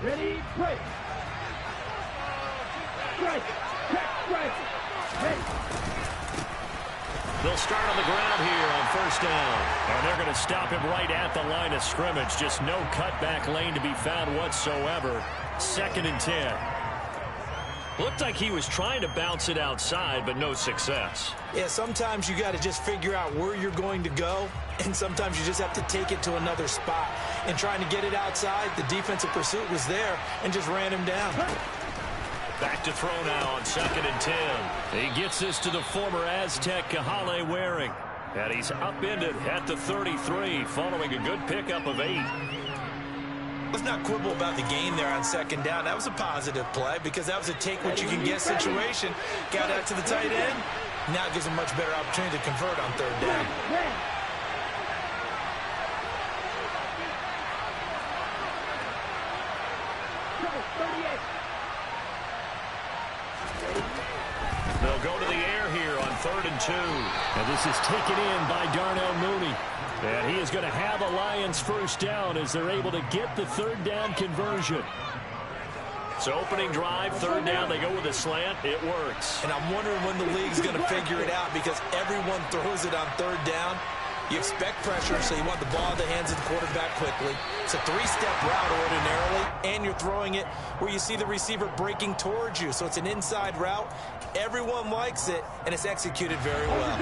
Ready, break. Strike. Check, strike. Ready. They'll start on the ground here on first down. And they're going to stop him right at the line of scrimmage. Just no cutback lane to be found whatsoever. 2nd and 10. Looked like he was trying to bounce it outside, but no success. Yeah, sometimes you got to just figure out where you're going to go, and sometimes you just have to take it to another spot. And trying to get it outside, the defensive pursuit was there and just ran him down. Back to throw now on 2nd and 10. He gets this to the former Aztec, Kahale Waring. And he's upended at the 33, following a good pickup of 8. Let's not quibble about the gain there on 2nd down. That was a positive play because that was a take-what-you-can-get situation. Got out to the tight end. Now it gives him much better opportunity to convert on 3rd down. They'll go to the air here on 3rd and 2. And this is taken in by Darnell Mooney. And he is going to have a Lions first down as they're able to get the 3rd down conversion. So opening drive, 3rd down, they go with a slant. It works. And I'm wondering when the league's going to figure it out because everyone throws it on 3rd down. You expect pressure, so you want the ball in the hands of the quarterback quickly. It's a 3-step route ordinarily, and you're throwing it where you see the receiver breaking towards you. So it's an inside route. Everyone likes it, and it's executed very well.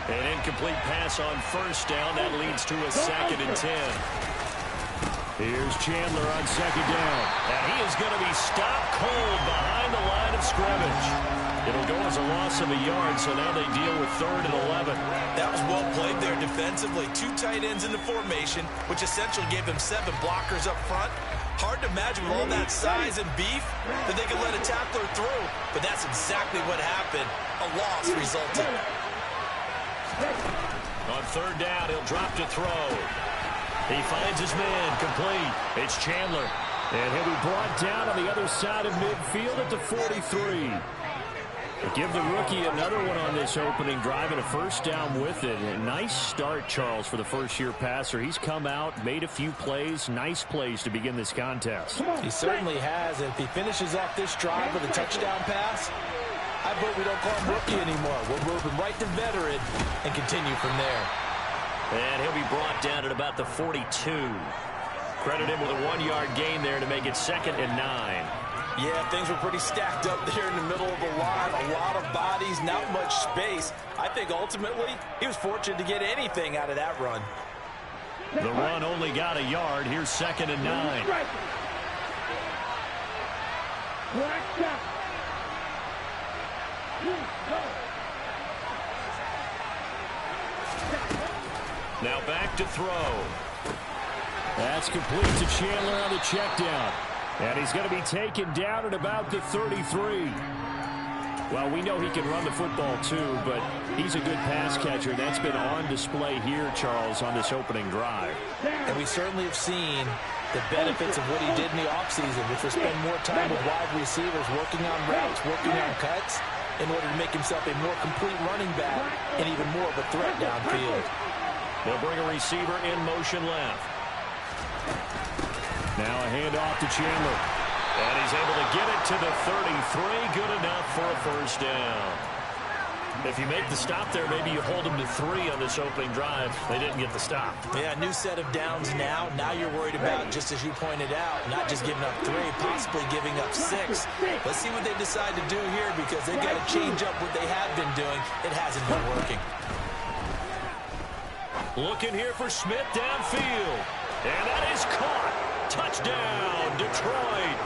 An incomplete pass on first down. That leads to a 2nd and 10. Here's Chandler on 2nd down. And he is going to be stopped cold behind the line of scrimmage. It'll go as a loss of a yard, so now they deal with 3rd and 11. That was well played there defensively. 2 tight ends in the formation, which essentially gave them 7 blockers up front. Hard to imagine with all that size and beef that they could let a tackler through, but that's exactly what happened. A loss resulted. On 3rd down, he'll drop to throw. He finds his man complete. It's Chandler. And he'll be brought down on the other side of midfield at the 43. Give the rookie another one on this opening drive and a first down with it. A nice start, Charles, for the first-year passer. He's come out, made a few plays, nice plays to begin this contest. He certainly has. And if he finishes off this drive with a touchdown pass, I vote we don't call him rookie anymore. We'll move him right to veteran and continue from there. And he'll be brought down at about the 42. Credit him with a 1-yard gain there to make it 2nd and 9. Yeah, things were pretty stacked up there in the middle of the line. A lot of bodies, not much space. I think ultimately he was fortunate to get anything out of that run. The run only got a yard. Here's 2nd and 9. Now back to throw. That's complete to Chandler on the check down. And he's going to be taken down at about the 33. Well, we know he can run the football too, but he's a good pass catcher. That's been on display here, Charles, on this opening drive. And we certainly have seen the benefits of what he did in the offseason, which was spend more time with wide receivers, working on routes, working on cuts, in order to make himself a more complete running back and even more of a threat downfield. They'll bring a receiver in motion left. Now a handoff to Chandler. And he's able to get it to the 33. Good enough for a first down. If you make the stop there, maybe you hold them to 3 on this opening drive. They didn't get the stop. Yeah, new set of downs now. Now you're worried about, just as you pointed out, not just giving up 3, possibly giving up 6. Let's see what they decide to do here because they've got to change up what they have been doing. It hasn't been working. Looking here for Smith downfield. And that is caught. Touchdown, Detroit.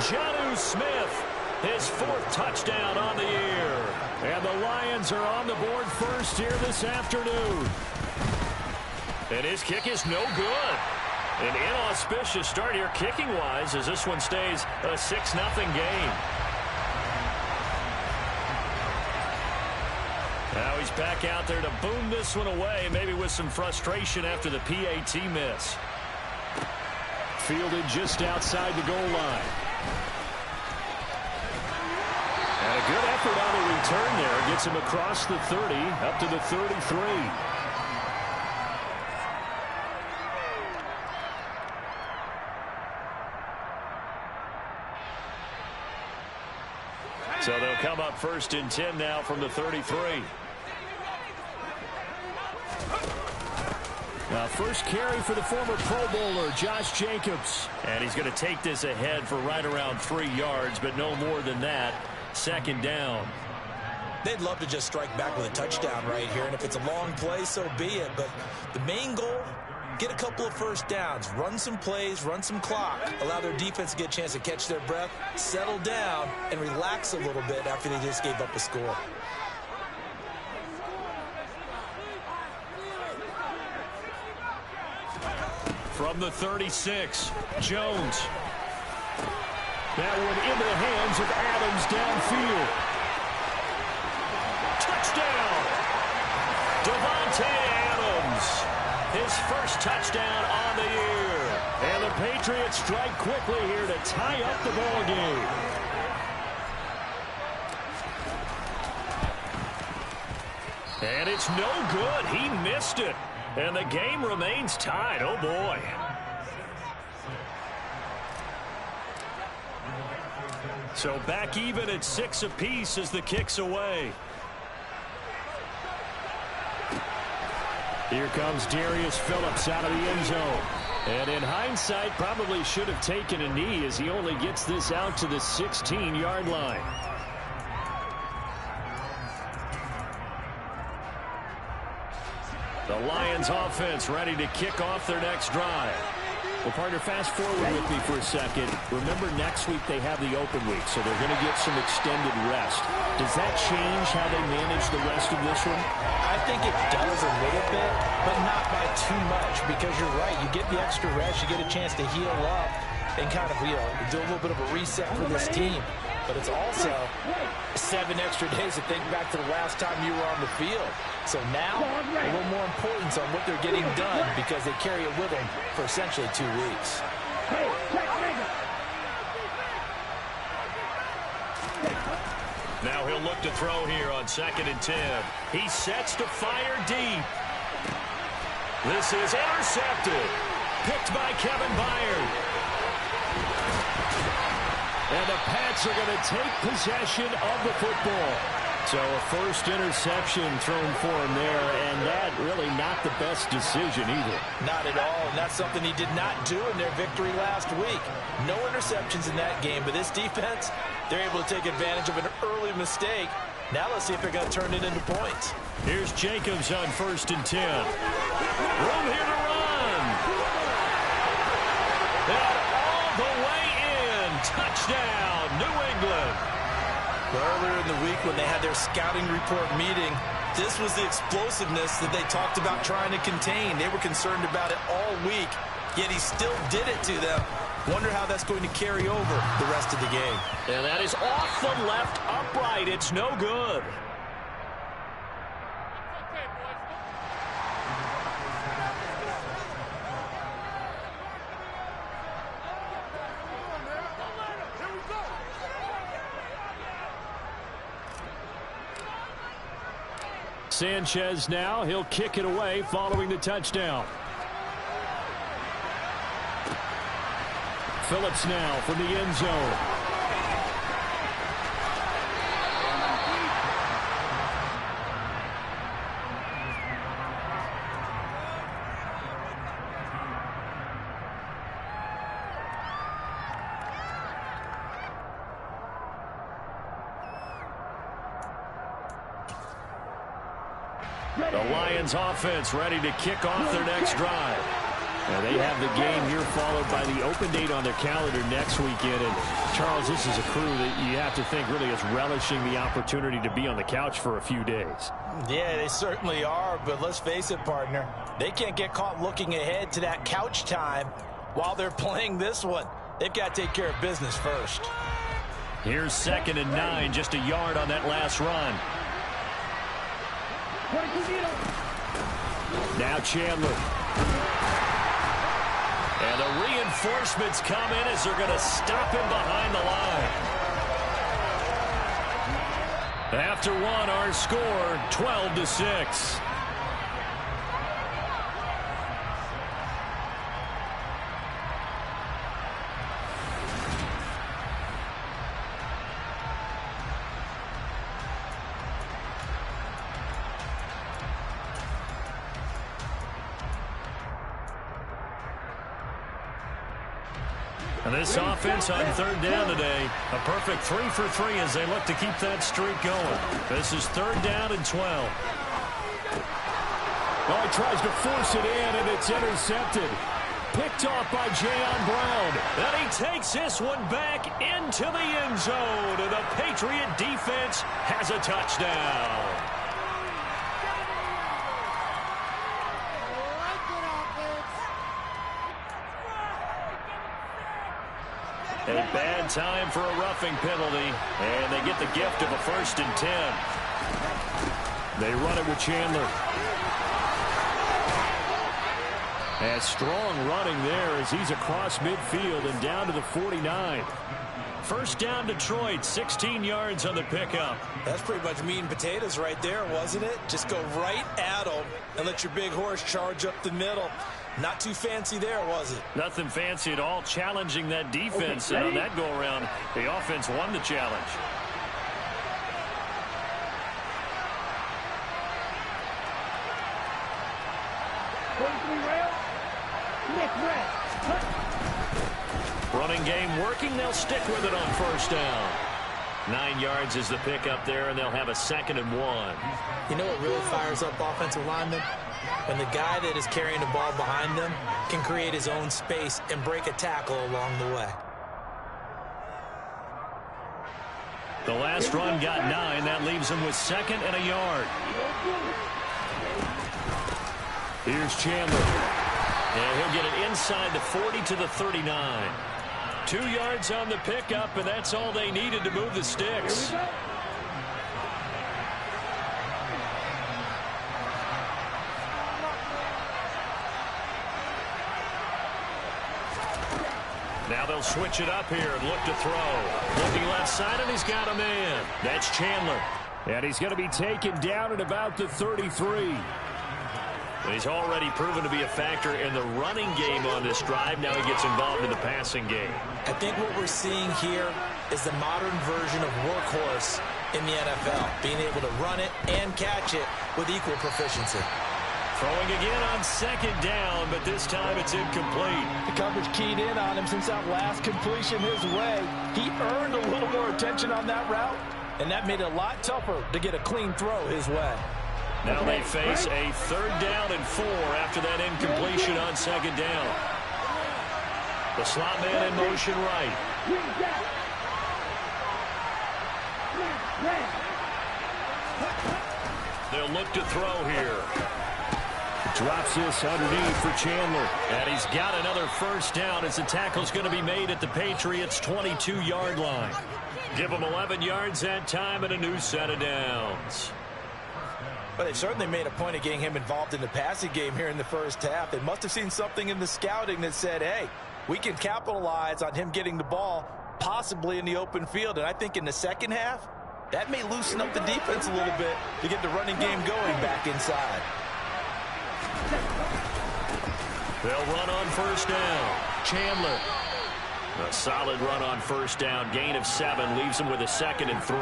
Jonnu Smith, his 4th touchdown on the year. And the Lions are on the board first here this afternoon. And his kick is no good. An inauspicious start here kicking-wise as this one stays a 6-0 game. Now he's back out there to boom this one away, maybe with some frustration after the PAT miss. Fielded just outside the goal line. And a good effort on the return there. Gets him across the 30, up to the 33. So they'll come up 1st and 10 now from the 33. Now, first carry for the former Pro Bowler, Josh Jacobs. And he's going to take this ahead for right around 3 yards, but no more than that. 2nd down. They'd love to just strike back with a touchdown right here, and if it's a long play, so be it. But the main goal, get a couple of first downs, run some plays, run some clock, allow their defense to get a chance to catch their breath, settle down, and relax a little bit after they just gave up a score. From the 36, Jones. That one into the hands of Adams downfield. Touchdown! Davante Adams. His first touchdown on the year. And the Patriots strike quickly here to tie up the ball game. And it's no good. He missed it. And the game remains tied. Oh, boy. So back even at 6 apiece as the kick's away. Here comes Darius Phillips out of the end zone. And in hindsight, probably should have taken a knee as he only gets this out to the 16-yard line. The Lions offense ready to kick off their next drive. Well, partner, fast forward with me for a second. Remember, next week they have the open week, so they're going to get some extended rest. Does that change how they manage the rest of this one? I think it does a little bit, but not by too much, because you're right. You get the extra rest, you get a chance to heal up and kind of, do a little bit of a reset for this team. But it's also 7 extra days to think back to the last time you were on the field. So now, a little more importance on what they're getting done because they carry it with them for essentially 2 weeks. Now he'll look to throw here on 2nd and 10. He sets to fire deep. This is intercepted. Picked by Kevin Byard. And the Pats are going to take possession of the football. So a first interception thrown for him there, and that really not the best decision either. Not at all, and that's something he did not do in their victory last week. No interceptions in that game, but this defense, they're able to take advantage of an early mistake. Now let's see if they're going to turn it into points. Here's Jacobs on 1st and 10. Room here to run. And all the way in. Touchdown, New England. Earlier in the week when they had their scouting report meeting, this was the explosiveness that they talked about trying to contain. They were concerned about it all week, yet he still did it to them. Wonder how that's going to carry over the rest of the game. And that is off the left upright. It's no good. Sanchez now, he'll kick it away following the touchdown. Phillips now from the end zone. The Lions offense ready to kick off their next drive. Now they have the game here followed by the open date on their calendar next weekend. And Charles, this is a crew that you have to think really is relishing the opportunity to be on the couch for a few days. Yeah, they certainly are, but let's face it, partner. They can't get caught looking ahead to that couch time while they're playing this one. They've got to take care of business first. Here's 2nd and 9, just a yard on that last run. Now Chandler. And the reinforcements come in as they're going to stop him behind the line. After one, our score 12-6. And this offense on third down today, a perfect 3 for 3 as they look to keep that streak going. This is third down and 12. Well, he tries to force it in, and it's intercepted. Picked off by Jayon Brown. And he takes this one back into the end zone. And the Patriot defense has a touchdown. A bad time for a roughing penalty, and they get the gift of a 1st and 10. They run it with Chandler. And strong running there as he's across midfield and down to the 49. First down Detroit, 16 yards on the pickup. That's pretty much meat and potatoes right there, wasn't it? Just go right at them and let your big horse charge up the middle. Not too fancy there, was it? Nothing fancy at all, challenging that defense. And on that go-around, the offense won the challenge. Running game working. They'll stick with it on first down. 9 yards is the pickup there, and they'll have a 2nd and 1. You know what really fires up offensive linemen? When the guy that is carrying the ball behind them can create his own space and break a tackle along the way. The last run got 9. That leaves him with 2nd and a yard. Here's Chandler. And he'll get it inside the 40 to the 39. 2 yards on the pickup, and that's all they needed to move the sticks. Now they'll switch it up here and look to throw. Looking left side, and he's got a man. That's Chandler. And he's going to be taken down at about the 33. He's already proven to be a factor in the running game on this drive. Now he gets involved in the passing game. I think what we're seeing here is the modern version of workhorse in the NFL, being able to run it and catch it with equal proficiency. Throwing again on 2nd down, but this time it's incomplete. The coverage keyed in on him since that last completion his way. He earned a little more attention on that route, and that made it a lot tougher to get a clean throw his way. Now they face a 3rd down and 4 after that incompletion on 2nd down. The slot man in motion right. They'll look to throw here. Drops this underneath for Chandler. And he's got another first down as the tackle's going to be made at the Patriots' 22-yard line. Give them 11 yards that time and a new set of downs. But they've certainly made a point of getting him involved in the passing game here in the first half. They must have seen something in the scouting that said, hey, we can capitalize on him getting the ball possibly in the open field. And I think in the second half, that may loosen up the defense a little bit to get the running game going back inside. They'll run on first down. Chandler. A solid run on first down. Gain of 7 leaves them with a 2nd and 3.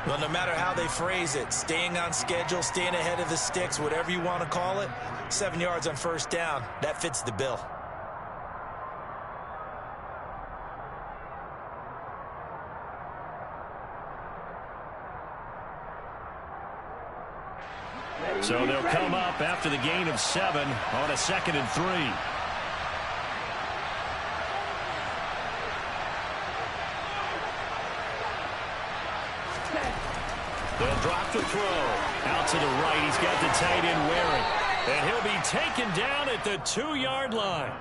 Well, no matter how they phrase it, staying on schedule, staying ahead of the sticks, whatever you want to call it, 7 yards on first down, that fits the bill. So they'll come up after the gain of 7 on a 2nd and 3. They'll drop the throw. Out to the right. He's got the tight end Waring. And he'll be taken down at the 2-yard line.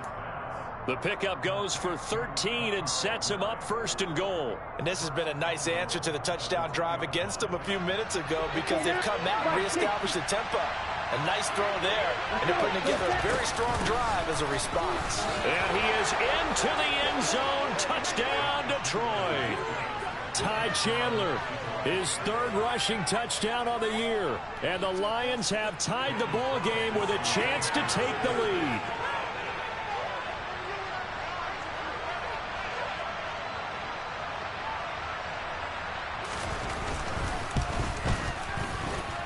The pickup goes for 13 and sets him up 1st and goal. And this has been a nice answer to the touchdown drive against them a few minutes ago because they've come out and reestablished the tempo. A nice throw there, and they're putting together a very strong drive as a response. And he is into the end zone. Touchdown, Detroit. Ty Chandler, his 3rd rushing touchdown on the year. And the Lions have tied the ball game with a chance to take the lead.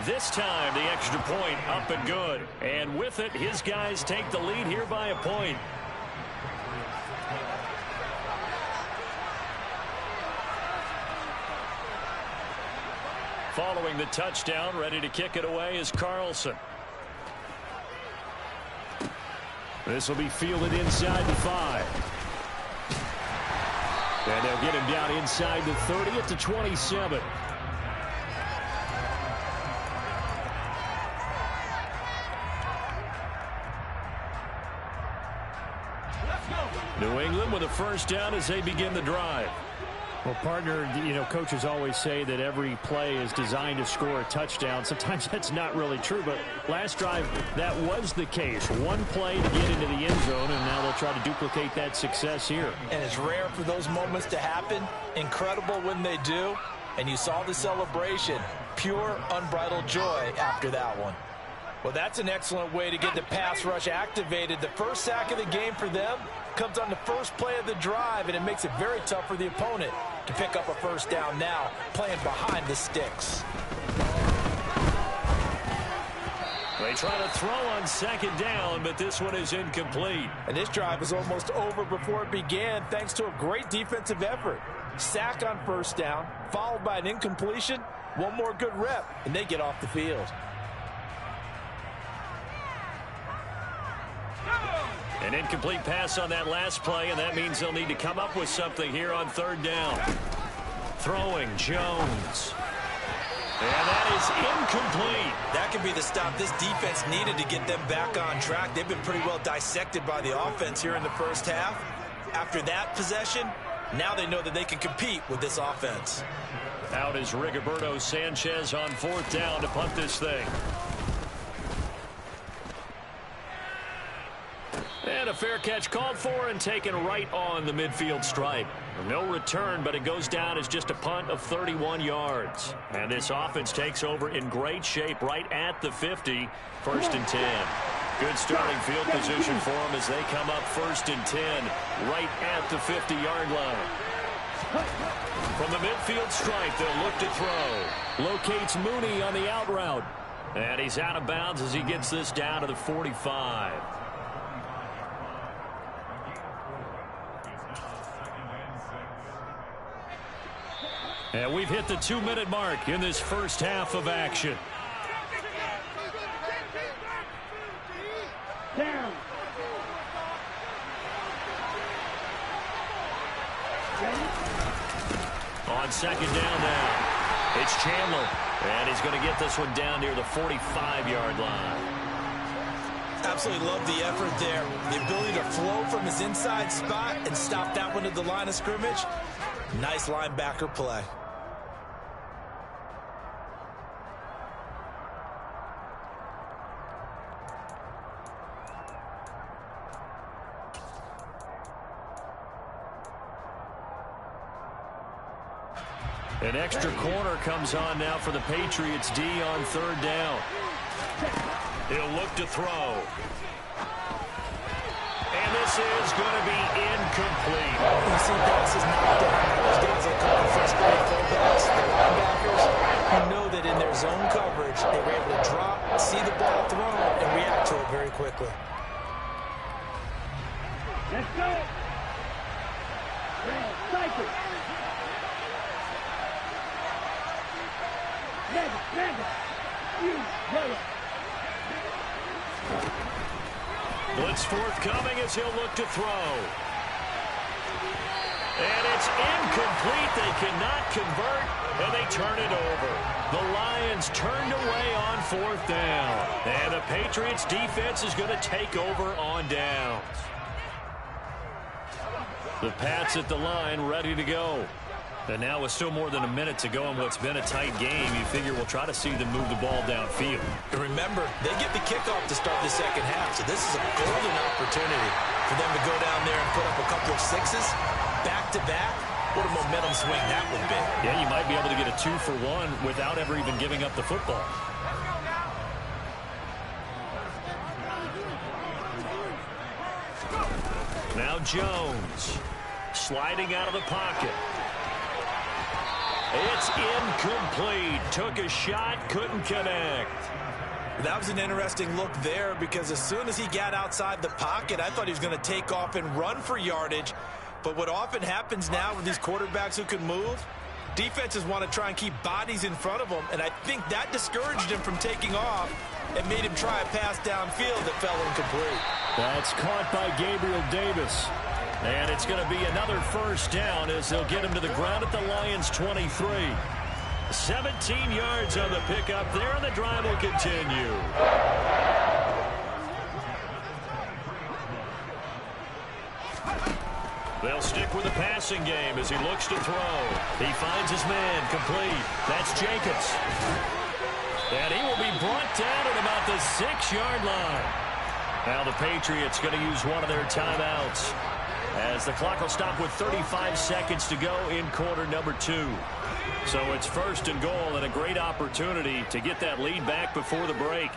This time, the extra point up and good. And with it, his guys take the lead here by a point. Following the touchdown, ready to kick it away is Carlson. This will be fielded inside the 5. And they'll get him down inside the 30 at the 27. New England with a first down as they begin the drive. Well, partner, coaches always say that every play is designed to score a touchdown. Sometimes that's not really true, but last drive, that was the case. One play to get into the end zone, and now they'll try to duplicate that success here. And it's rare for those moments to happen. Incredible when they do. And you saw the celebration. Pure, unbridled joy after that one. Well, that's an excellent way to get the pass rush activated. The first sack of the game for them comes on the first play of the drive, and it makes it very tough for the opponent to pick up a first down now, playing behind the sticks. They try to throw on second down, but this one is incomplete. And this drive is almost over before it began, thanks to a great defensive effort. Sack on first down, followed by an incompletion, one more good rep, and they get off the field. An incomplete pass on that last play, and that means they'll need to come up with something here on third down. Throwing, Jones. And that is incomplete. That could be the stop this defense needed to get them back on track. They've been pretty well dissected by the offense here in the first half. After that possession, now they know that they can compete with this offense. Out is Rigoberto Sanchez on fourth down to punt this thing. And a fair catch called for and taken right on the midfield stripe. No return, but it goes down as just a punt of 31 yards. And this offense takes over in great shape right at the 50, 1st and 10. Good starting field position for them as they come up 1st and 10 right at the 50-yard line. From the midfield stripe, they'll look to throw. Locates Mooney on the out route. And he's out of bounds as he gets this down to the 45. And we've hit the 2-minute mark in this first half of action. Down. On second down now, it's Chandler. And he's going to get this one down near the 45-yard line. Absolutely love the effort there. The ability to flow from his inside spot and stop that one at the line of scrimmage. Nice linebacker play. An extra corner comes on now for the Patriots D on third down. He'll look to throw. And this is going to be incomplete. You see passes knocked down. Those guys that come from frustrated fullbacks, the linebackers, who know that in their zone coverage, they were able to drop, see the ball thrown, and react to it very quickly. Let's go. Cycle. Blitz forthcoming as he'll look to throw. And it's incomplete. They cannot convert, and they turn it over. The Lions turned away on fourth down. And the Patriots defense is going to take over on downs. The Pats at the line ready to go. And now with still more than a minute to go in what's been a tight game, you figure we'll try to see them move the ball downfield. And remember, they get the kickoff to start the second half, so this is a golden opportunity for them to go down there and put up a couple of sixes back-to-back. What a momentum swing that would be. Yeah, you might be able to get a 2-for-1 without ever even giving up the football. Now Jones sliding out of the pocket. It's incomplete. Took a shot, couldn't connect. That was an interesting look there because as soon as he got outside the pocket, I thought he was going to take off and run for yardage. But what often happens now with these quarterbacks who can move, Defenses want to try and keep bodies in front of them, and I think that discouraged him from taking off and made him try a pass downfield that fell incomplete. That's caught by Gabriel Davis. And it's going to be another first down as they'll get him to the ground at the Lions' 23. 17 yards on the pickup there, and the drive will continue. They'll stick with the passing game as he looks to throw. He finds his man complete. That's Jacobs. And he will be brought down at about the 6-yard line. Now the Patriots going to use one of their timeouts, as the clock will stop with 35 seconds to go in quarter number 2. So it's first and goal, and a great opportunity to get that lead back before the break.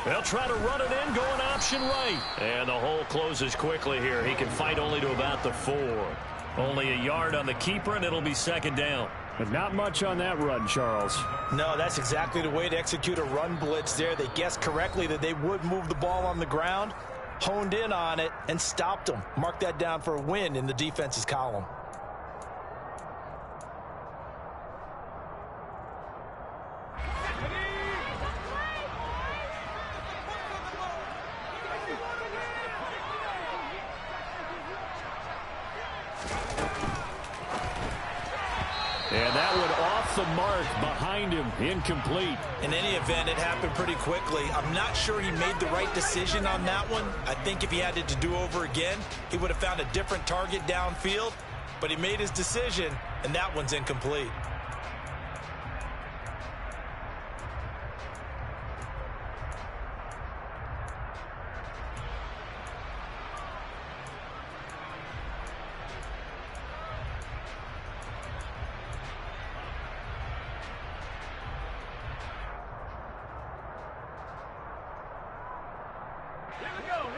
They'll try to run it in, going option right. And the hole closes quickly here. He can fight only to about the 4. Only a yard on the keeper, and it'll be second down. But not much on that run, Charles. No, that's exactly the way to execute a run blitz there. They guessed correctly that they would move the ball on the ground, honed in on it, and stopped them. Mark that down for a win in the defense's column. And that one off the mark behind him, incomplete. In any event, it happened pretty quickly. I'm not sure he made the right decision on that one. I think if he had it to do over again, he would have found a different target downfield. But he made his decision, and that one's incomplete.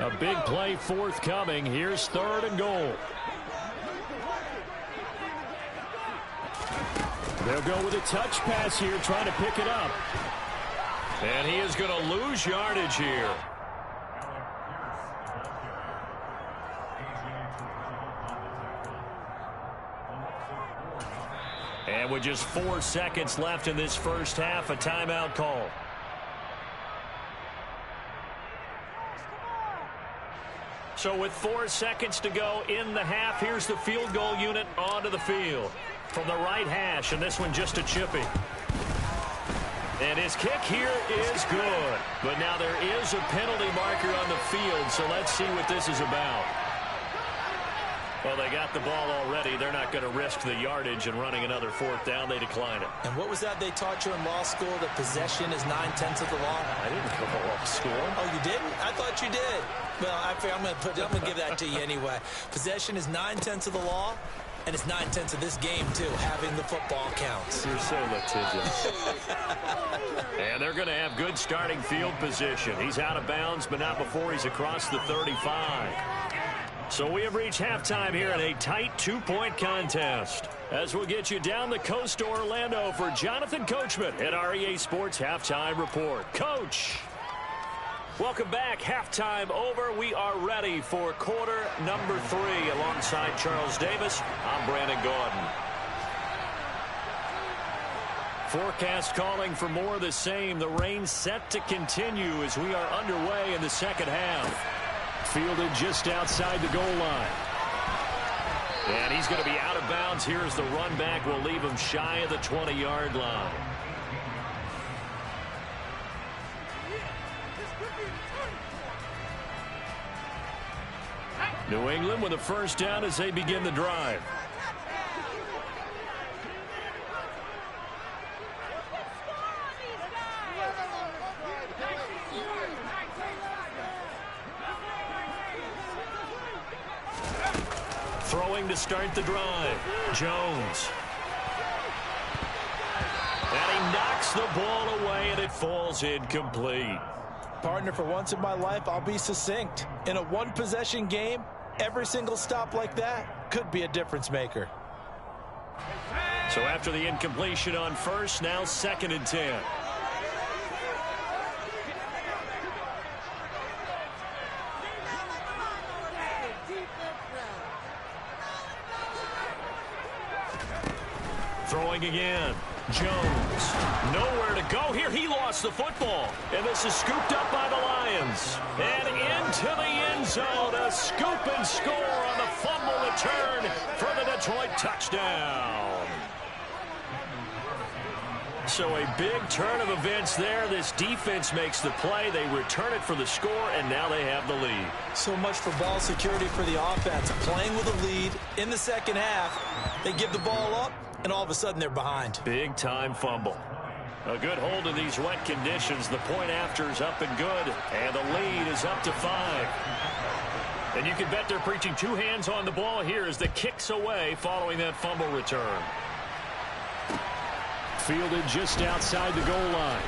A big play forthcoming. Here's third and goal. They'll go with a touch pass here, trying to pick it up. And he is going to lose yardage here. And with just 4 seconds left in this first half, a timeout call. So with 4 seconds to go in the half, here's the field goal unit onto the field. From the right hash, and this one just a chippy. And his kick here is good. But now there is a penalty marker on the field, so let's see what this is about. Well, they got the ball already. They're not going to risk the yardage and running another 4th down. They decline it. And what was that they taught you in law school, that possession is 9/10 of the law? I didn't go to law school. Oh, you didn't? I thought you did. Well, I'm going to give that to you anyway. Possession is 9/10 of the law, and it's 9/10 of this game, too. Having the football counts. You're so litigious. And they're going to have good starting field position. He's out of bounds, but not before he's across the 35. So we have reached halftime here in a tight 2-point contest. As we'll get you down the coast to Orlando for Jonathan Coachman at our EA Sports Halftime Report. Coach, welcome back. Halftime over. We are ready for quarter number 3. Alongside Charles Davis, I'm Brandon Gaudin. Forecast calling for more of the same. The rain set to continue as we are underway in the second half. Fielded just outside the goal line. And he's going to be out of bounds. Here's the run back. Will leave him shy of the 20-yard line. New England with a first down as they begin the drive. Throwing to start the drive. Jones. And he knocks the ball away, and it falls incomplete. Partner, for once in my life, I'll be succinct. In a one-possession game, every single stop like that could be a difference maker. So So after the incompletion on first, now 2nd and 10. Throwing again. Jones. Nowhere to go here. He lost the football. And this is scooped up by the Lions. And into the end zone. A scoop and score on the fumble return for the Detroit touchdown. So a big turn of events there. This defense makes the play. They return it for the score, and now they have the lead. So much for ball security for the offense. Playing with a lead in the second half. They give the ball up, and all of a sudden they're behind. Big time fumble. A good hold in these wet conditions. The point after is up and good, and the lead is up to 5. And you can bet they're preaching 2 hands on the ball here as the kick's away following that fumble return. Fielded just outside the goal line.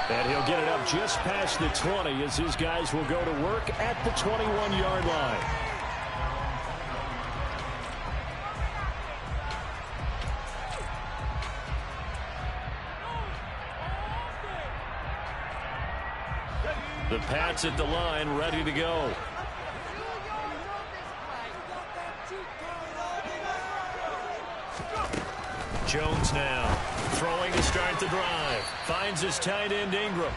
And he'll get it up just past the 20 as his guys will go to work at the 21-yard line. The Pats at the line, ready to go. Jones now throwing to start the drive. Finds his tight end Ingram.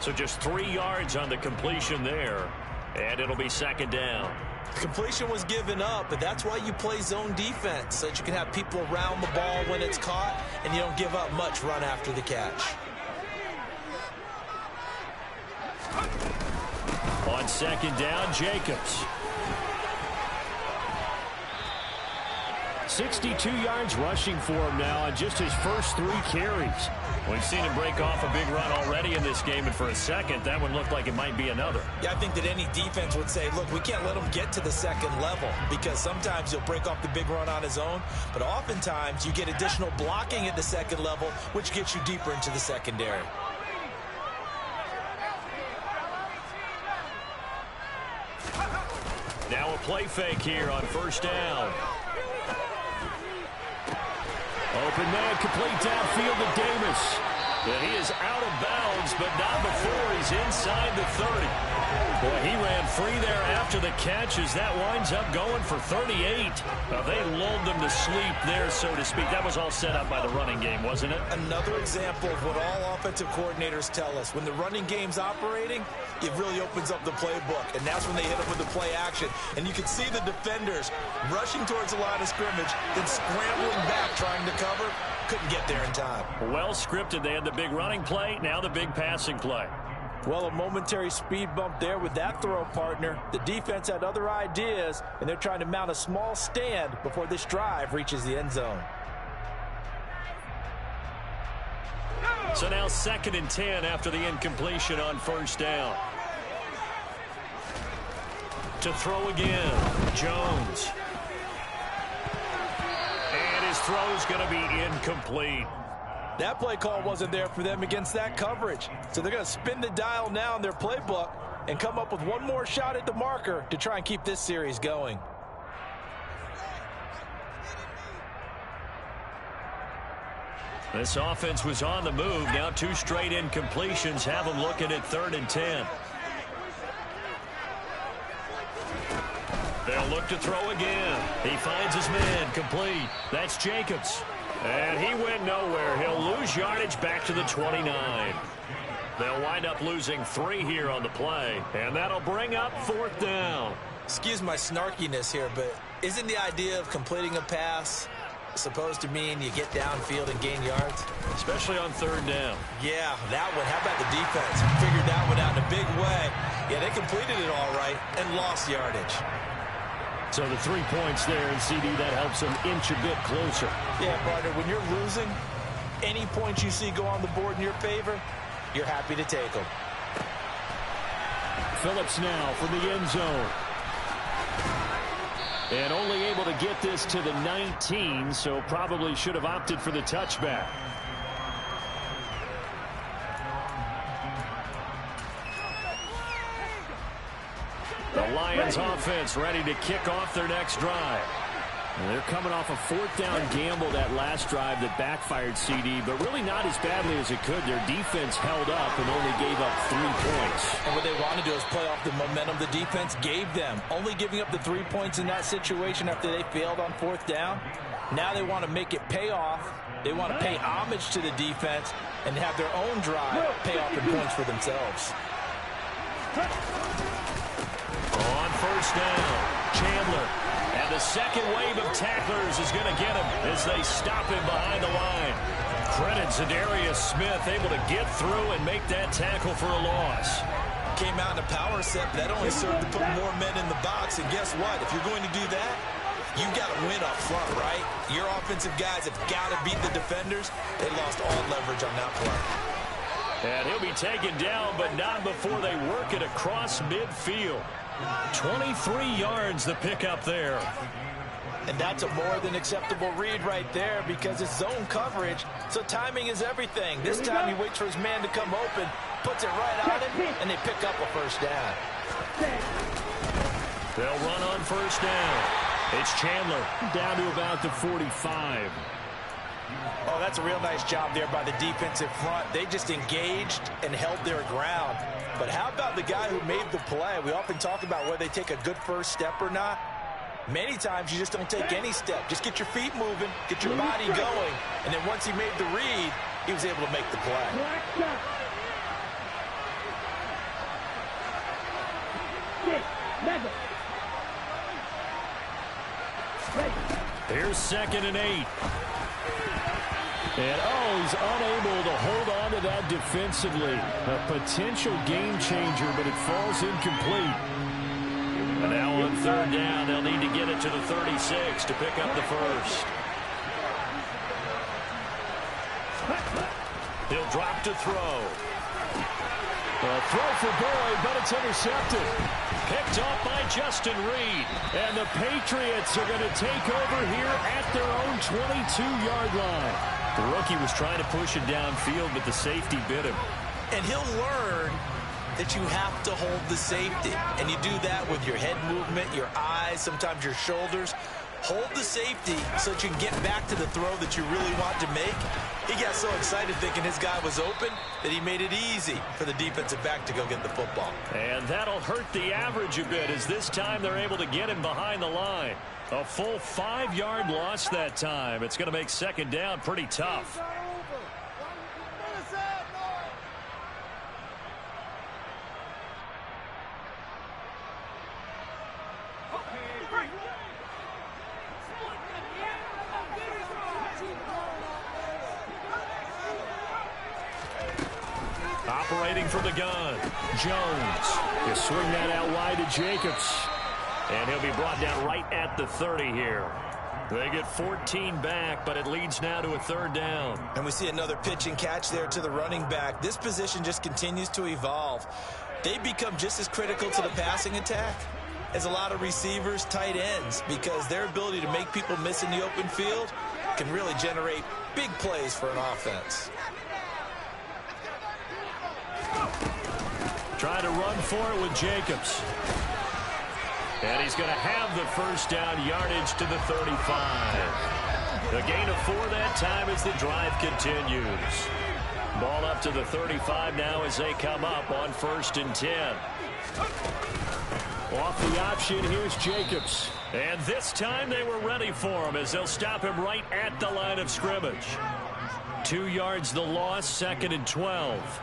So just 3 yards on the completion there. And it'll be 2nd down. The completion was given up, but that's why you play zone defense, so that you can have people around the ball when it's caught, and you don't give up much run after the catch. On 2nd down, Jacobs. 62 yards rushing for him now on just his first 3 carries. We've seen him break off a big run already in this game, and for a second, that one looked like it might be another. Yeah, I think that any defense would say, look, we can't let him get to the second level, because sometimes he'll break off the big run on his own, but oftentimes you get additional blocking at the second level, which gets you deeper into the secondary. Now a play fake here on 1st down. Open man, complete downfield to Davis. And he is out of bounds, but not before he's inside the 30. Boy, he ran free there after the catch as that winds up going for 38. They lulled them to sleep there, so to speak. That was all set up by the running game, wasn't it? Another example of what all offensive coordinators tell us. When the running game's operating, it really opens up the playbook, and that's when they hit them with the play action. And you can see the defenders rushing towards the line of scrimmage, then scrambling back trying to cover. Couldn't get there in time. Well scripted. They had the big running play, now the big passing play. Well, a momentary speed bump there with that throw, partner. The defense had other ideas, and they're trying to mount a small stand before this drive reaches the end zone. So now 2nd and 10 after the incompletion on 1st down. To throw again, Jones. And his throw's going to be incomplete. That play call wasn't there for them against that coverage. So they're going to spin the dial now in their playbook and come up with one more shot at the marker to try and keep this series going. This offense was on the move. Now 2 straight incompletions have them looking at 3rd and 10. They'll look to throw again. He finds his man complete. That's Jacobs. And he went nowhere. He'll lose yardage back to the 29. They'll wind up losing 3 here on the play. And that'll bring up 4th down. Excuse my snarkiness here, but isn't the idea of completing a pass supposed to mean you get downfield and gain yards? Especially on 3rd down. Yeah, that one. How about the defense? Figured that one out in a big way. Yeah, they completed it all right and lost yardage. So the 3 points there, and CD, that helps them inch a bit closer. Yeah, partner, when you're losing, any points you see go on the board in your favor, you're happy to take them. Phillips now from the end zone. And only able to get this to the 19, so probably should have opted for the touchback. The Lions offense ready to kick off their next drive. And they're coming off a fourth down gamble that last drive that backfired, CD, but really not as badly as it could. Their defense held up and only gave up 3 points. And what they want to do is play off the momentum the defense gave them. Only giving up the 3 points in that situation after they failed on fourth down. Now they want to make it pay off. They want to pay homage to the defense and have their own drive pay off in points for themselves. On first down, Chandler. And the second wave of tacklers is going to get him as they stop him behind the line. Credit Zadarius Smith able to get through and make that tackle for a loss. Came out in a power set, but that only served to put more men in the box. And guess what? If you're going to do that, you've got to win up front, right? Your offensive guys have got to beat the defenders. They lost all leverage on that play. And he'll be taken down, but not before they work it across midfield. 23 yards the pick up there. And that's a more than acceptable read right there because it's zone coverage, so timing is everything. This time he waits for his man to come open, puts it right on him, and they pick up a first down. They'll run on first down. It's Chandler down to about the 45. Oh, that's a real nice job there by the defensive front. They just engaged and held their ground. But how about the guy who made the play? We often talk about whether they take a good first step or not. Many times you just don't take any step. Just get your feet moving, get your body going, and then once he made the read, he was able to make the play. Here's 2nd and 8. And, he's unable to hold on to that defensively. A potential game changer, but it falls incomplete. And now on third down, they'll need to get it to the 36 to pick up the first. He'll drop to throw. A throw for Boyd, but it's intercepted. Picked off by Justin Reed. And the Patriots are going to take over here at their own 22-yard line. The rookie was trying to push it downfield, but the safety bit him. And he'll learn that you have to hold the safety. And you do that with your head movement, your eyes, sometimes your shoulders. Hold the safety so that you can get back to the throw that you really want to make. He got so excited thinking his guy was open that he made it easy for the defensive back to go get the football. And that'll hurt the average a bit as this time they're able to get him behind the line. A full 5-yard loss that time. It's going to make second down pretty tough. Operating from the gun, Jones. He'll swing that out wide to Jacobs. And he'll be brought down right at the 30 here. They get 14 back, but it leads now to a third down. And we see another pitch and catch there to the running back. This position just continues to evolve. They become just as critical to the passing attack as a lot of receivers, tight ends, because their ability to make people miss in the open field can really generate big plays for an offense. Trying to run for it with Jacobs. And he's going to have the first down, yardage to the 35. A gain of 4 that time as the drive continues. Ball up to the 35 now as they come up on 1st and 10. Off the option, here's Jacobs. And this time they were ready for him as they'll stop him right at the line of scrimmage. 2 yards the loss, 2nd and 12.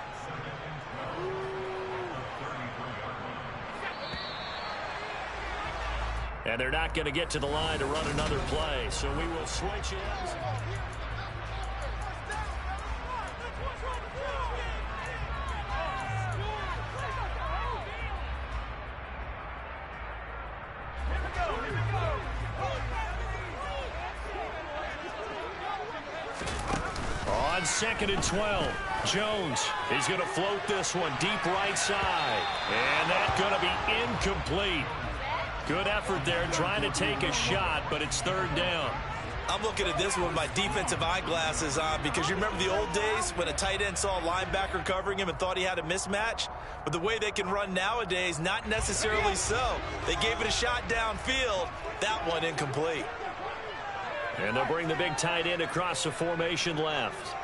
And they're not going to get to the line to run another play, so we will switch ends. On 2nd and 12, Jones is going to float this one deep right side. And that's going to be incomplete. Good effort there, trying to take a shot, but it's 3rd down. I'm looking at this one with my defensive eyeglasses on because you remember the old days when a tight end saw a linebacker covering him and thought he had a mismatch? But the way they can run nowadays, not necessarily so. They gave it a shot downfield. That one incomplete. And they'll bring the big tight end across the formation left.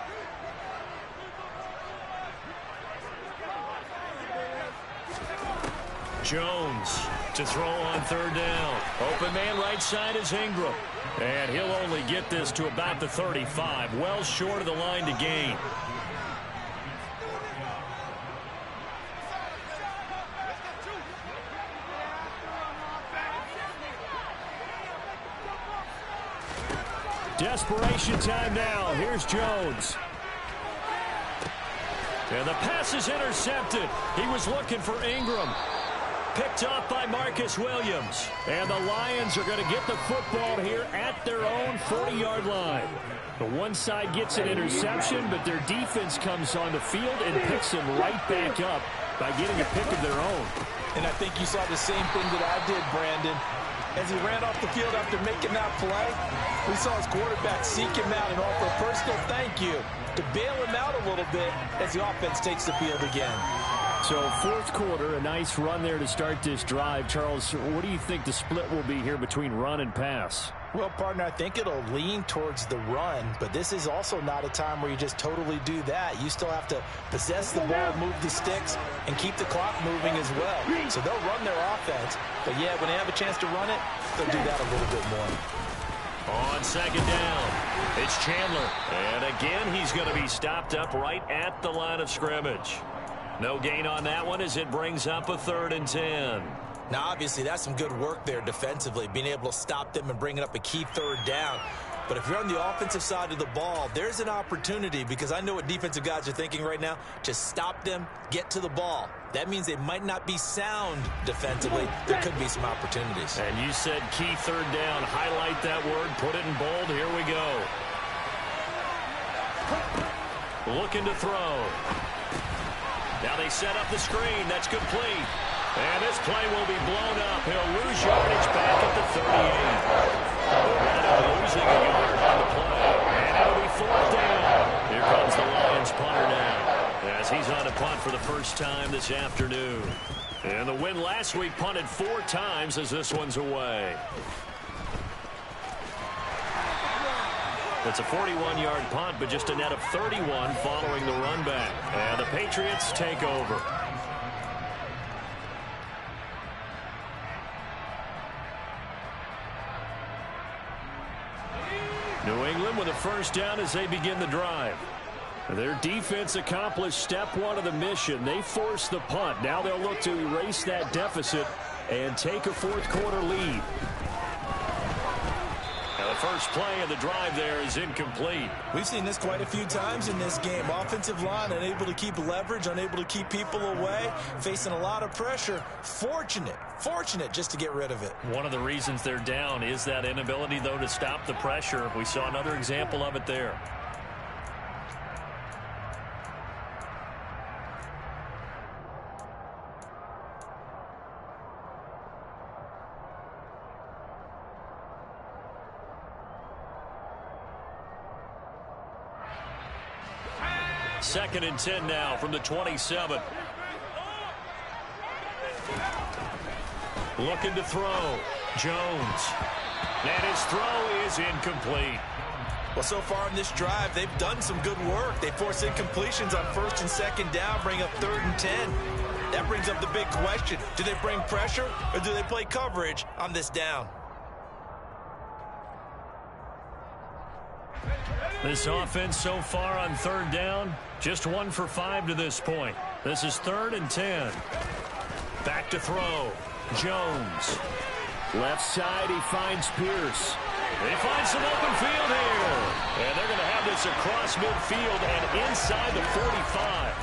Jones to throw on third down. Open man right side is Ingram. And he'll only get this to about the 35. Well short of the line to gain. Desperation time now. Here's Jones. And the pass is intercepted. He was looking for Ingram. Picked up by Marcus Williams. And the Lions are going to get the football here at their own 40-yard line. The one side gets an interception, but their defense comes on the field and picks them right back up by getting a pick of their own. And I think you saw the same thing that I did, Brandon. As he ran off the field after making that play, we saw his quarterback seek him out and offer a personal thank you to bail him out a little bit as the offense takes the field again. So fourth quarter, a nice run there to start this drive. Charles, what do you think the split will be here between run and pass? Well, partner, I think it'll lean towards the run, but this is also not a time where you just totally do that. You still have to possess the ball, move the sticks, and keep the clock moving as well. So they'll run their offense, but yeah, when they have a chance to run it, they'll do that a little bit more. On second down, it's Chandler. And again, he's going to be stopped up right at the line of scrimmage. No gain on that one as it brings up a 3rd and 10. Now, obviously, that's some good work there defensively, being able to stop them and bringing up a key 3rd down. But if you're on the offensive side of the ball, there's an opportunity, because I know what defensive guys are thinking right now. Just stop them, get to the ball. That means they might not be sound defensively. There could be some opportunities. And you said key 3rd down. Highlight that word, put it in bold. Here we go. Looking to throw. Now they set up the screen. That's complete. And this play will be blown up. He'll lose yardage back at the 38. Losing a yard on the play. And it'll be 4th down. Here comes the Lions punter now, as he's on a punt for the first time this afternoon. And the win last week punted 4 times as this one's away. It's a 41-yard punt, but just a net of 31 following the run back. And the Patriots take over. New England with a first down as they begin the drive. Their defense accomplished step 1 of the mission. They forced the punt. Now they'll look to erase that deficit and take a 4th quarter lead. Now the first play of the drive there is incomplete. We've seen this quite a few times in this game. Offensive line unable to keep leverage, unable to keep people away, facing a lot of pressure. Fortunate just to get rid of it. One of the reasons they're down is that inability, though, to stop the pressure. We saw another example of it there. Second and 10 now from the 27. Looking to throw. Jones. And his throw is incomplete. Well, so far in this drive, they've done some good work. They force incompletions on 1st and 2nd down, bring up 3rd and 10. That brings up the big question. Do they bring pressure or do they play coverage on this down? This offense so far on 3rd down, just 1 for 5 to this point. This is 3rd and 10. Back to throw. Jones. Left side, he finds Pierce. They find some open field here. And they're going to have this across midfield and inside the 45.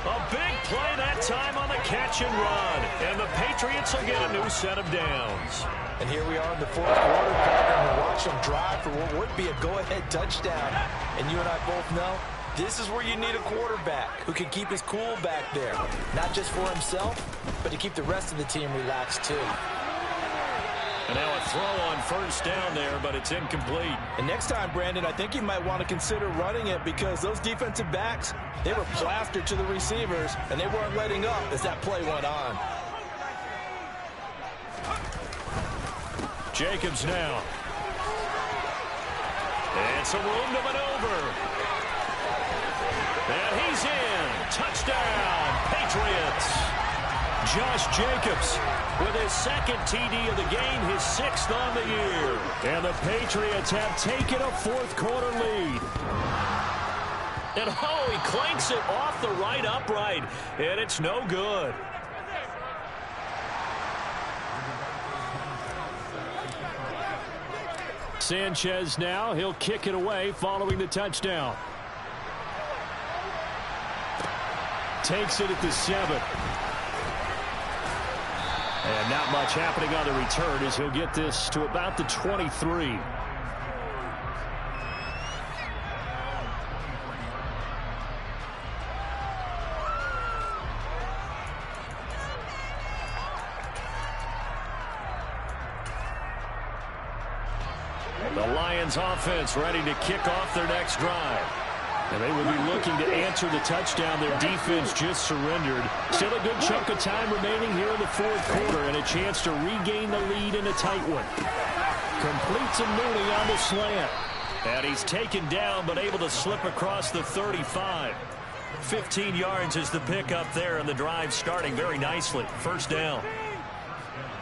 A big play that time on the catch and run. And the Patriots will get a new set of downs. And here we are in the 4th quarter, partner, and watch them drive for what would be a go-ahead touchdown. And you and I both know this is where you need a quarterback who can keep his cool back there. Not just for himself, but to keep the rest of the team relaxed too. And now a throw on 1st down there, but it's incomplete. And next time, Brandon, I think you might want to consider running it, because those defensive backs, they were plastered to the receivers, and they weren't letting up as that play went on. Jacobs now. And some room to maneuver. And he's in. Touchdown, Patriots. Josh Jacobs with his second TD of the game, his 6th on the year. And the Patriots have taken a fourth-quarter lead. And, oh, he clanks it off the right upright, and it's no good. Sanchez now, he'll kick it away following the touchdown. Takes it at the 7. And not much happening on the return as he'll get this to about the 23. The Lions offense ready to kick off their next drive. And they will be looking to answer the touchdown their defense just surrendered. Still a good chunk of time remaining here in the fourth quarter and a chance to regain the lead in a tight one. Completes a Mooney on the slant. And he's taken down but able to slip across the 35. 15 yards is the pickup there, and the drive starting very nicely. First down.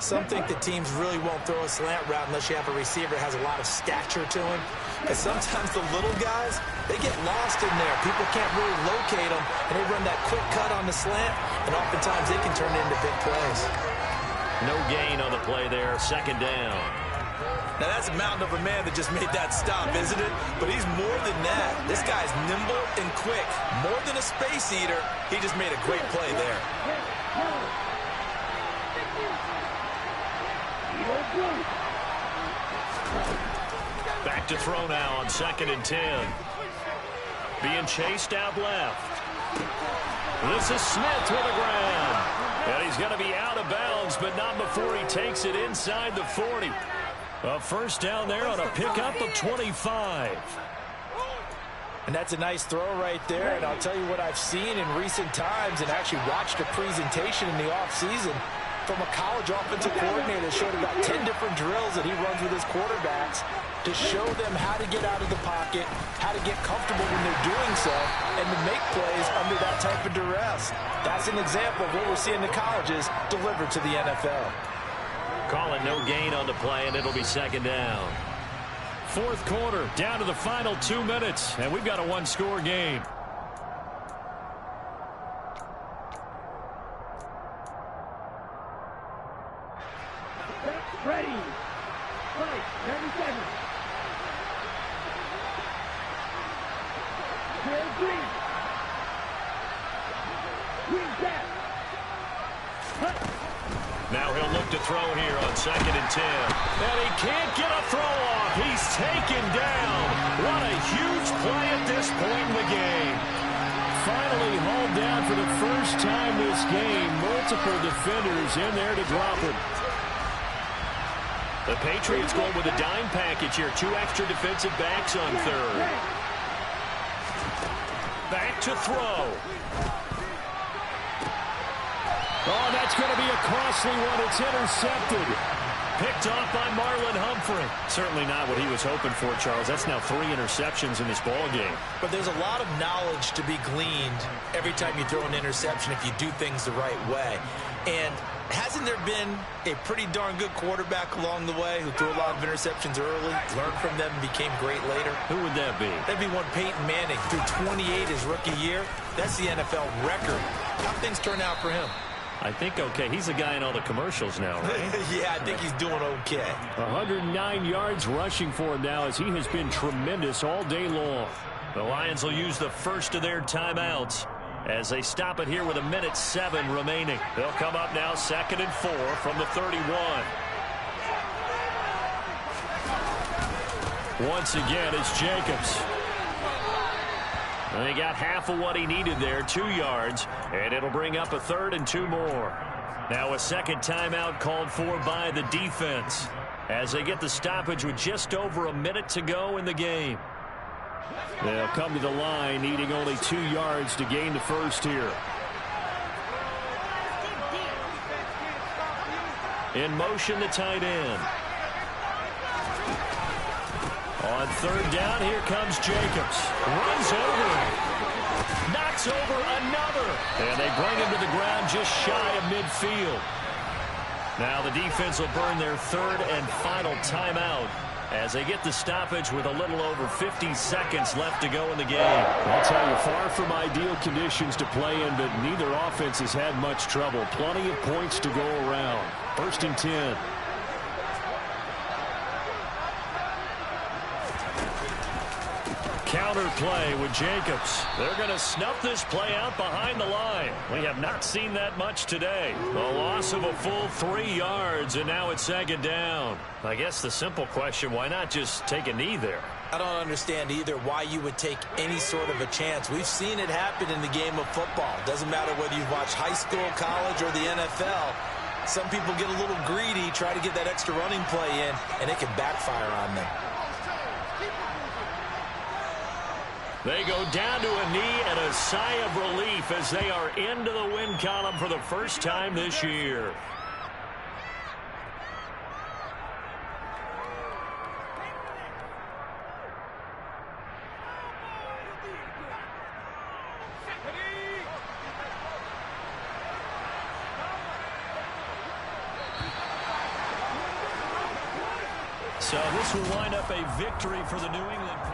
Some think that teams really won't throw a slant route unless you have a receiver that has a lot of stature to him. Because sometimes the little guys, they get lost in there. People can't really locate them, and they run that quick cut on the slant, and oftentimes they can turn it into big plays. No gain on the play there, second down. Now that's a mountain of a man that just made that stop, isn't it? But he's more than that. This guy's nimble and quick. More than a space eater, he just made a great play there. Back to throw now on 2nd and 10. Being chased out left. This is Smith with a grab. And he's going to be out of bounds, but not before he takes it inside the 40. A first down there on a pickup of 25. And that's a nice throw right there. And I'll tell you what I've seen in recent times and actually watched a presentation in the offseason from a college offensive coordinator that showed about 10 different drills that he runs with his quarterbacks to show them how to get out of the pocket, how to get comfortable when they're doing so, and to make plays under that type of duress. That's an example of what we're seeing in the colleges delivered to the NFL. Calling no gain on the play, and it'll be second down. Fourth quarter, down to the final 2 minutes, and we've got a one-score game. Ready. Fight. 30 seconds. Green. Green back. Now he'll look to throw here on 2nd and 10. And he can't get a throw off. He's taken down. What a huge play at this point in the game. Finally hauled down for the first time this game. Multiple defenders in there to drop him. The Patriots going with a dime package here. 2 extra defensive backs on third. Back to throw. Oh, that's going to be a costly one. It's intercepted. Picked off by Marlon Humphrey. Certainly not what he was hoping for, Charles. That's now 3 interceptions in this ball game. But there's a lot of knowledge to be gleaned every time you throw an interception if you do things the right way. And hasn't there been a pretty darn good quarterback along the way who threw a lot of interceptions early, learned from them, and became great later? Who would that be? That'd be one Peyton Manning. Threw 28 his rookie year. That's the NFL record. How things turn out for him? I think okay. He's the guy in all the commercials now, right? Yeah, I think he's doing okay. 109 yards rushing for him now as he has been tremendous all day long. The Lions will use the first of their timeouts as they stop it here with 1:07 remaining. They'll come up now 2nd and 4 from the 31. Once again, it's Jacobs. And he got half of what he needed there, 2 yards, and it'll bring up a 3rd and 2 more. Now a second timeout called for by the defense as they get the stoppage with just over a minute to go in the game. They'll come to the line needing only 2 yards to gain the first here. In motion, the tight end. On third down, here comes Jacobs. Runs over him. Knocks over another. And they bring him to the ground just shy of midfield. Now the defense will burn their third and final timeout as they get the stoppage with a little over 50 seconds left to go in the game. I'll tell you, far from ideal conditions to play in, but neither offense has had much trouble. Plenty of points to go around. 1st and 10. Counter play with Jacobs. They're going to snuff this play out behind the line. We have not seen that much today. A loss of a full 3 yards, and now it's 2nd down. I guess the simple question, why not just take a knee there? I don't understand either why you would take any sort of a chance. We've seen it happen in the game of football. Doesn't matter whether you watch high school, college, or the NFL. Some people get a little greedy, try to get that extra running play in, and it can backfire on them. They go down to a knee and a sigh of relief as they are into the win column for the first time this year. So this will wind up a victory for the New England